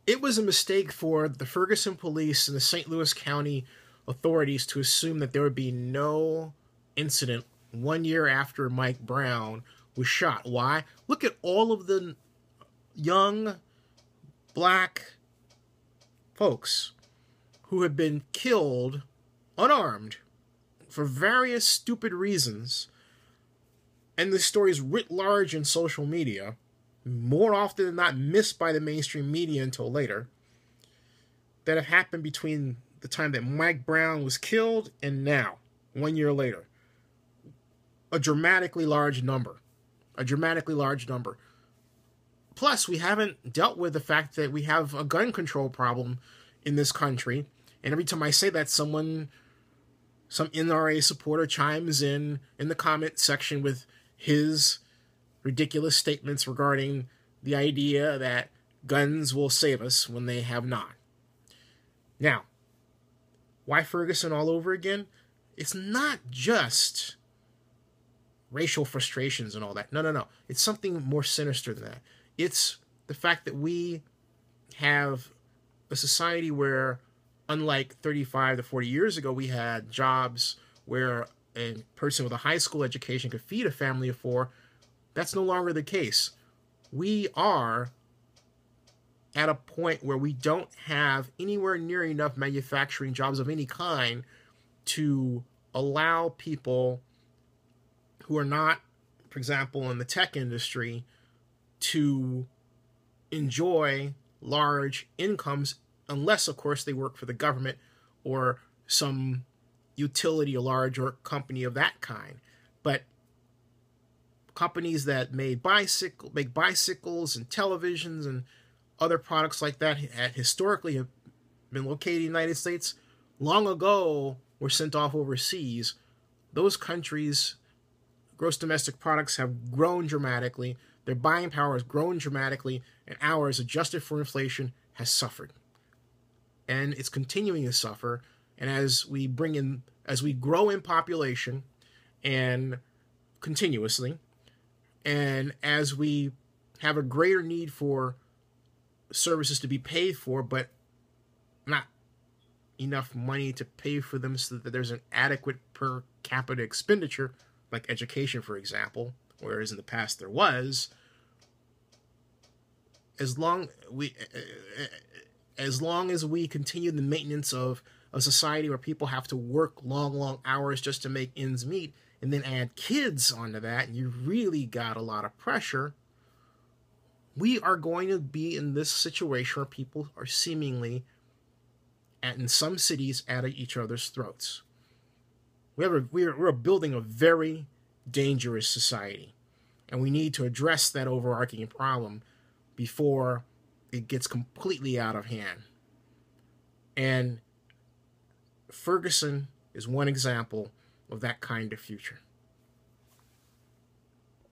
It was a mistake for the Ferguson police and the St. Louis County authorities to assume that there would be no incident 1 year after Mike Brown was shot. Why? Look at all of the young black folks who have been killed unarmed for various stupid reasons, and the stories writ large in social media, more often than not missed by the mainstream media until later, that have happened between the time that Mike Brown was killed and now, 1 year later. A dramatically large number. A dramatically large number. Plus, we haven't dealt with the fact that we have a gun control problem in this country. And every time I say that, some NRA supporter chimes in the comment section with his ridiculous statements regarding the idea that guns will save us when they have not. Now, why Ferguson all over again? It's not just racial frustrations and all that. No. It's something more sinister than that. It's the fact that we have a society where, unlike 35 to 40 years ago, we had jobs where a person with a high school education could feed a family of four. That's no longer the case. We are at a point where we don't have anywhere near enough manufacturing jobs of any kind to allow people who are not, for example, in the tech industry, to enjoy large incomes, unless, of course, they work for the government or some utility, a large or company of that kind. But companies that make bicycles and televisions and other products like that historically have been located in the United States, long ago were sent off overseas. Those countries' gross domestic products have grown dramatically. Their buying power has grown dramatically, and ours, adjusted for inflation, has suffered. And it's continuing to suffer. And as we grow in population and continuously, and as we have a greater need for services to be paid for, but not enough money to pay for them so that there's an adequate per capita expenditure, like education, for example, whereas in the past there was, as long as we continue the maintenance of a society where people have to work long hours just to make ends meet, and then add kids onto that, and you really got a lot of pressure, we are going to be in this situation where people are seemingly, in some cities, at each other's throats. We're building a very dangerous society, and we need to address that overarching problem before it gets completely out of hand. And Ferguson is one example of that kind of future.